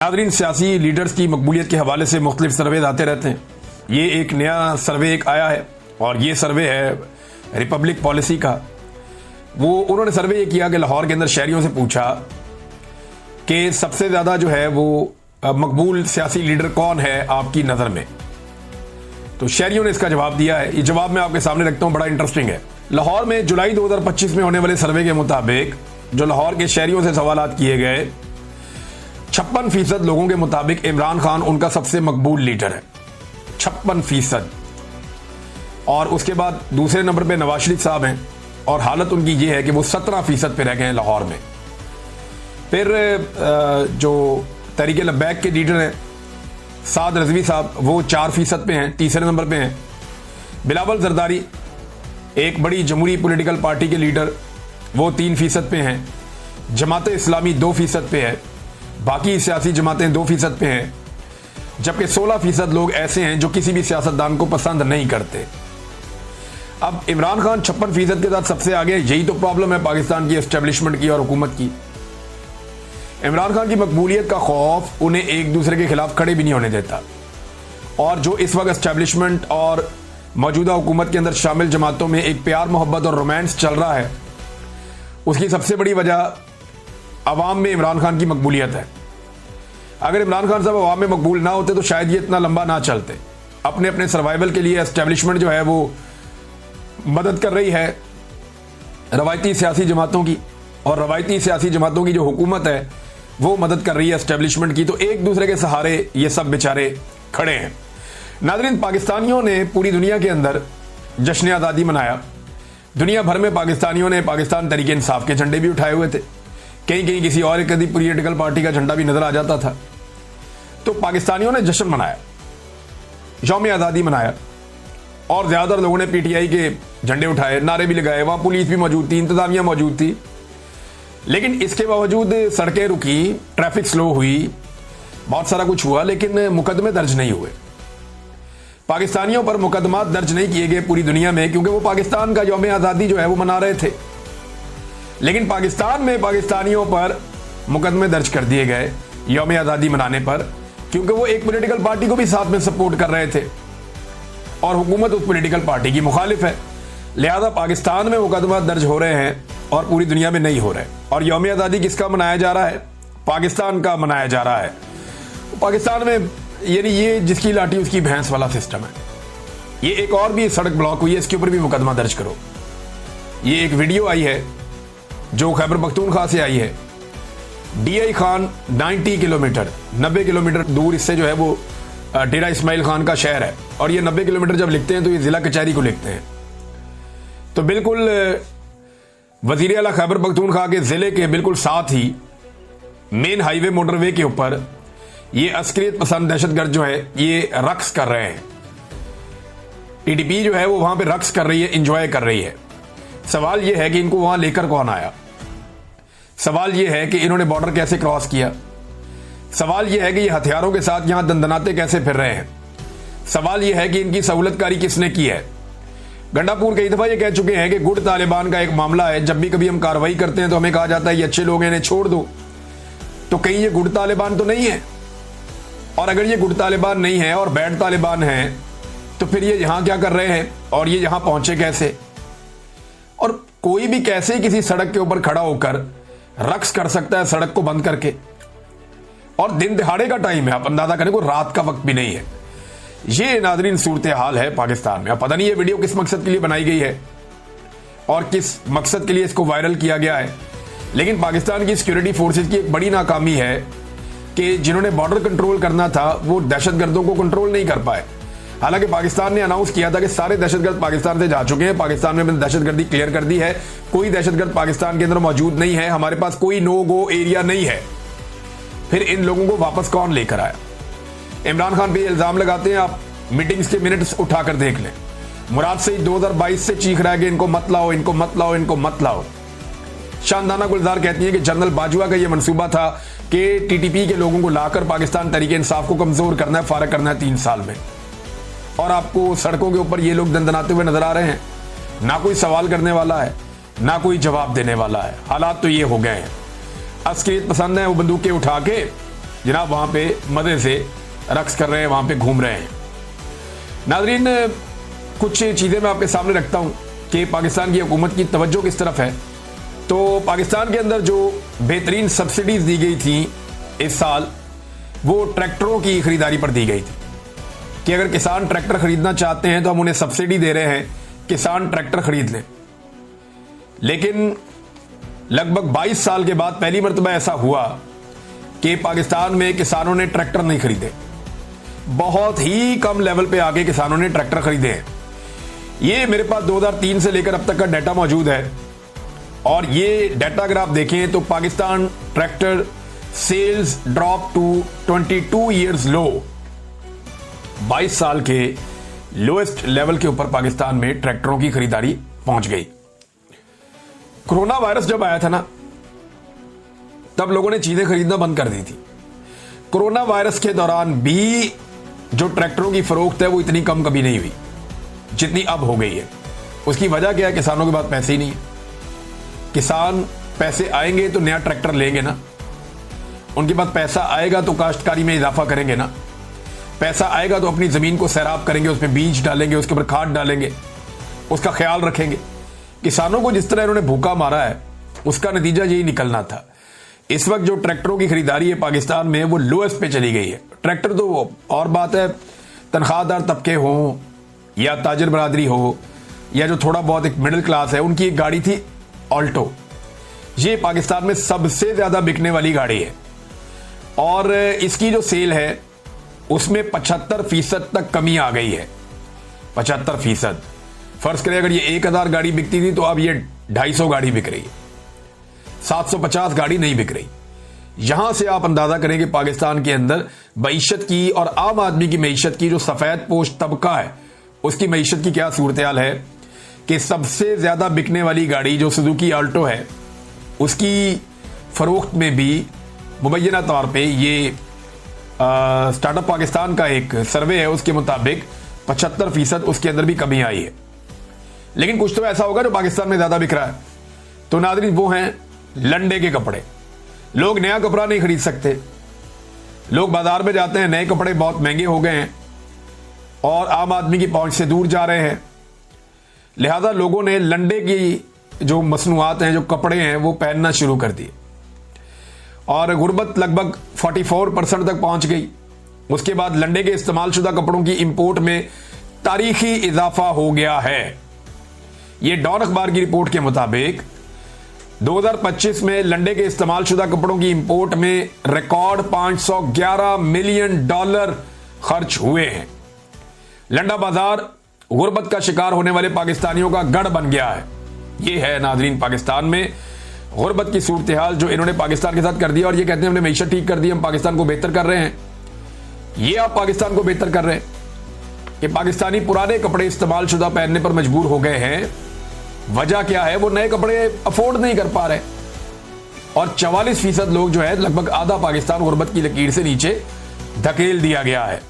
नाज़रीन, सियासी लीडर्स की मकबूलियत के हवाले से मुख्तलिफ सर्वे आते रहते हैं। ये एक नया सर्वे एक आया है और ये सर्वे है रिपब्लिक पॉलिसी का। उन्होंने सर्वे ये किया कि लाहौर के अंदर शहरियों से पूछा कि सबसे ज़्यादा जो है वो मकबूल सियासी लीडर कौन है आपकी नज़र में। तो शहरियों ने इसका जवाब दिया है। ये जवाब मैं आपके सामने रखता हूँ, बड़ा इंटरेस्टिंग है। लाहौर में जुलाई 2025 में होने वाले सर्वे के मुताबिक जो लाहौर के शहरियों से सवालात किए गए, 56% लोगों के मुताबिक इमरान खान उनका सबसे मकबूल लीडर है, 56%। और उसके बाद दूसरे नंबर पे नवाज शरीफ साहब हैं और हालत उनकी ये है कि वो 17% पे रह गए हैं लाहौर में। फिर जो तहरीक लब्बैक के लीडर हैं साद रजवी साहब, वो 4% पे हैं, तीसरे नंबर पे हैं। बिलावल जरदारी, एक बड़ी जमहूरी पॉलिटिकल पार्टी के लीडर, वो 3% पे हैं। जमात इस्लामी 2% पे है। बाकी सियासी जमातें 2% पे हैं, जबकि 16% लोग ऐसे हैं जो किसी भी सियासतदान को पसंद नहीं करते। अब इमरान खान 56% के साथ सबसे आगे, यही तो प्रॉब्लम है पाकिस्तान की एस्टेब्लिशमेंट की और हुकूमत की। इमरान खान की मकबूलियत का खौफ उन्हें एक दूसरे के खिलाफ खड़े भी नहीं होने देता। और जो इस वक्त एस्टेब्लिशमेंट और मौजूदा हुकूमत के अंदर शामिल जमातों में एक प्यार मोहब्बत और रोमांस चल रहा है, उसकी सबसे बड़ी वजह अवाम में इमरान खान की मकबूलियत है। अगर इमरान खान साहब अवाम में मकबूल ना होते तो शायद ये इतना लंबा ना चलते। अपने अपने सर्वाइवल के लिए एस्टेब्लिशमेंट जो है वो मदद कर रही है रवायती सियासी जमातों की, और रवायती सियासी जमातों की जो हुकूमत है वो मदद कर रही है एस्टेब्लिशमेंट की। तो एक दूसरे के सहारे ये सब बेचारे खड़े हैं। नाज़रीन, पाकिस्तानियों ने पूरी दुनिया के अंदर जश्न आज़ादी मनाया। दुनिया भर में पाकिस्तानियों ने पाकिस्तान तहरीक इंसाफ के झंडे भी उठाए हुए थे। कहीं कहीं किसी और एक पॉलिटिकल पार्टी का झंडा भी नजर आ जाता था। तो पाकिस्तानियों ने जश्न मनाया, यौम आज़ादी मनाया, और ज़्यादातर लोगों ने पीटीआई के झंडे उठाए, नारे भी लगाए। वहाँ पुलिस भी मौजूद थी, इंतजामिया मौजूद थी। लेकिन इसके बावजूद सड़कें रुकी, ट्रैफिक स्लो हुई, बहुत सारा कुछ हुआ, लेकिन मुकदमे दर्ज नहीं हुए। पाकिस्तानियों पर मुकदमा दर्ज नहीं किए गए पूरी दुनिया में, क्योंकि वो पाकिस्तान का यौम आज़ादी जो है वो मना रहे थे। लेकिन पाकिस्तान में पाकिस्तानियों पर मुकदमे दर्ज कर दिए गए यौम आज़ादी मनाने पर, क्योंकि वो एक पॉलिटिकल पार्टी को भी साथ में सपोर्ट कर रहे थे और हुकूमत उस पॉलिटिकल पार्टी की मुखालिफ है। लिहाजा पाकिस्तान में मुकदमा दर्ज हो रहे हैं और पूरी दुनिया में नहीं हो रहे। और यौम आज़ादी किसका मनाया जा रहा है? पाकिस्तान का मनाया जा रहा है। पाकिस्तान में यानी ये जिसकी लाठी उसकी भैंस वाला सिस्टम है। ये एक और भी सड़क ब्लॉक हुई है, इसके ऊपर भी मुकदमा दर्ज करो। ये एक वीडियो आई है जो खैबर पख्तूनख्वा से आई है। डीआई खान 90 किलोमीटर दूर इससे जो है वो डेरा इस्माइल खान का शहर है। और ये 90 किलोमीटर जब लिखते हैं तो ये जिला कचहरी को लिखते हैं। तो बिल्कुल वजीर आला खैबर पख्तूनख्वा के जिले के बिल्कुल साथ ही मेन हाईवे मोटरवे के ऊपर ये अस्करियत पसंद दहशतगर्द जो है ये रक्स कर रहे हैं। टीटीपी जो है वो वहां पे रक्स कर रही है, इंजॉय कर रही है। सवाल यह है कि इनको वहां लेकर कौन आया? सवाल यह है कि इन्होंने बॉर्डर कैसे क्रॉस किया? सवाल यह है कि ये हथियारों के साथ यहां दंदनाते कैसे फिर रहे हैं? सवाल यह है कि इनकी सहूलतकारी किसने की है? गंडापुर कई दफा ये कह चुके हैं कि गुट तालिबान का एक मामला है। जब भी कभी हम कार्रवाई करते हैं तो हमें कहा जाता है ये अच्छे लोग हैं, इन्हें छोड़ दो। तो कहीं ये गुट तालिबान तो नहीं है? और अगर ये गुट तालिबान नहीं है और बैड तालिबान है तो फिर ये यहां क्या कर रहे हैं और ये यहां पहुंचे कैसे? और कोई भी कैसे किसी सड़क के ऊपर खड़ा होकर रक्स कर सकता है सड़क को बंद करके? और दिन दिहाड़े का टाइम है, आप अंदाजा करें, कोई रात का वक्त भी नहीं है। ये नाज़रीन सूरत हाल है पाकिस्तान में। अब पता नहीं ये वीडियो किस मकसद के लिए बनाई गई है और किस मकसद के लिए इसको वायरल किया गया है। लेकिन पाकिस्तान की सिक्योरिटी फोर्सेस की एक बड़ी नाकामी है कि जिन्होंने बॉर्डर कंट्रोल करना था वो दहशतगर्दों को कंट्रोल नहीं कर पाए। हालांकि पाकिस्तान ने अनाउंस किया था कि सारे दहशतगर्द पाकिस्तान से जा चुके हैं, पाकिस्तान में दहशतगर्दी क्लियर कर दी है, कोई दहशतगर्द पाकिस्तान के अंदर मौजूद नहीं है, हमारे पास कोई नो गो एरिया नहीं है। फिर इन लोगों को वापस कौन लेकर आया? इमरान खान पे इल्जाम लगाते हैं, आप मीटिंग्स के मिनट्स उठाकर देख लें। मुराद सईद 2022 से चीख रहा है कि इनको मत लाओ, इनको मत लाओ, इनको मत लाओ। शानदाना गुलजार कहती है कि जनरल बाजवा का यह मंसूबा था कि टीटीपी के लोगों को लाकर पाकिस्तान तहरीक इंसाफ को कमजोर करना है, फारग करना है 3 साल में। और आपको सड़कों के ऊपर ये लोग दंदनाते हुए नजर आ रहे हैं। ना कोई सवाल करने वाला है, ना कोई जवाब देने वाला है। हालात तो ये हो गए हैं। अस्करियत पसंद है वो बंदूकें उठा के जनाब वहाँ पे मज़े से रक्स कर रहे हैं, वहाँ पे घूम रहे हैं। नाज़रीन, कुछ चीज़ें मैं आपके सामने रखता हूँ कि पाकिस्तान की हुकूमत की तवज्जो किस तरफ है। तो पाकिस्तान के अंदर जो बेहतरीन सब्सिडीज़ दी गई थी इस साल, वो ट्रैक्टरों की खरीदारी पर दी गई थी कि अगर किसान ट्रैक्टर खरीदना चाहते हैं तो हम उन्हें सब्सिडी दे रहे हैं, किसान ट्रैक्टर खरीद लें। लेकिन लगभग 22 साल के बाद पहली मरतबा ऐसा हुआ कि पाकिस्तान में किसानों ने ट्रैक्टर नहीं खरीदे। बहुत ही कम लेवल पे आके किसानों ने ट्रैक्टर खरीदे हैं। ये मेरे पास 2003 से लेकर अब तक का डाटा मौजूद है, और ये डाटा अगर आप देखें तो Pakistan tractor sales drop to 22 years low. 22 साल के लोएस्ट लेवल के ऊपर पाकिस्तान में ट्रैक्टरों की खरीदारी पहुंच गई। कोरोना वायरस जब आया था ना, तब लोगों ने चीजें खरीदना बंद कर दी थी। कोरोना वायरस के दौरान भी जो ट्रैक्टरों की फरोख्त है वो इतनी कम कभी नहीं हुई जितनी अब हो गई है। उसकी वजह क्या है? किसानों के पास पैसे ही नहीं है। किसान पैसे आएंगे तो नया ट्रैक्टर लेंगे ना, उनके पास पैसा आएगा तो काश्तकारी में इजाफा करेंगे ना, पैसा आएगा तो अपनी जमीन को सैराब करेंगे, उसमें बीज डालेंगे, उसके ऊपर खाद डालेंगे, उसका ख्याल रखेंगे। किसानों को जिस तरह इन्होंने भूखा मारा है उसका नतीजा यही निकलना था। इस वक्त जो ट्रैक्टरों की खरीदारी है पाकिस्तान में वो लोएस्ट पे चली गई है। ट्रैक्टर तो और बात है, तनख्वाहदार तबके हों या ताजिर बरादरी हो या जो थोड़ा बहुत एक मिडिल क्लास है, उनकी एक गाड़ी थी ऑल्टो। ये पाकिस्तान में सबसे ज्यादा बिकने वाली गाड़ी है, और इसकी जो सेल है उसमें 75% तक कमी आ गई है। 75%। फर्ज करें अगर ये 1000 गाड़ी बिकती थी तो अब ये 250 गाड़ी बिक रही है, 750 गाड़ी नहीं बिक रही। यहां से आप अंदाजा करें कि पाकिस्तान के अंदर मईशत की और आम आदमी की मईशत की, जो सफेद पोश तबका है उसकी मईशत की क्या सूरत हाल है कि सबसे ज्यादा बिकने वाली गाड़ी जो सुजुकी ऑल्टो है उसकी फरोख्त में भी मुबैना तौर पे ये स्टार्टअप पाकिस्तान का एक सर्वे है, उसके मुताबिक 75% उसके अंदर भी कमी आई है। लेकिन कुछ तो ऐसा होगा जो पाकिस्तान में ज्यादा बिक रहा है। तो नाज़रीन, वो हैं लंडे के कपड़े। लोग नया कपड़ा नहीं खरीद सकते, लोग बाजार में जाते हैं, नए कपड़े बहुत महंगे हो गए हैं और आम आदमी की पहुंच से दूर जा रहे हैं। लिहाजा लोगों ने लंडे की जो मसनूआत हैं, जो कपड़े हैं, वो पहनना शुरू कर दिए और गुर्बत लगभग 44% तक पहुंच गई। उसके बाद लंडे के इस्तेमाल शुदा कपड़ों की इंपोर्ट में तारीखी इजाफा हो गया है। यह डॉन अखबार की रिपोर्ट के मुताबिक 2025 में लंडे के इस्तेमाल शुदा कपड़ों की इंपोर्ट में रिकॉर्ड $511 मिलियन खर्च हुए हैं। लंडा बाजार गुर्बत का शिकार होने वाले पाकिस्तानियों का गढ़ बन गया है। यह है नाजरीन पाकिस्तान में गुर्बत की सूरत हाल जो इन्होंने पाकिस्तान के साथ कर दिया, और ये कहते हैं हमने मईशत ठीक कर दी, हम पाकिस्तान को बेहतर कर रहे हैं। ये आप पाकिस्तान को बेहतर कर रहे हैं कि पाकिस्तानी पुराने कपड़े इस्तेमाल शुदा पहनने पर मजबूर हो गए हैं। वजह क्या है? वो नए कपड़े अफोर्ड नहीं कर पा रहे, और 44% लोग जो है, लगभग आधा पाकिस्तान गुर्बत की लकीर से नीचे धकेल दिया गया है।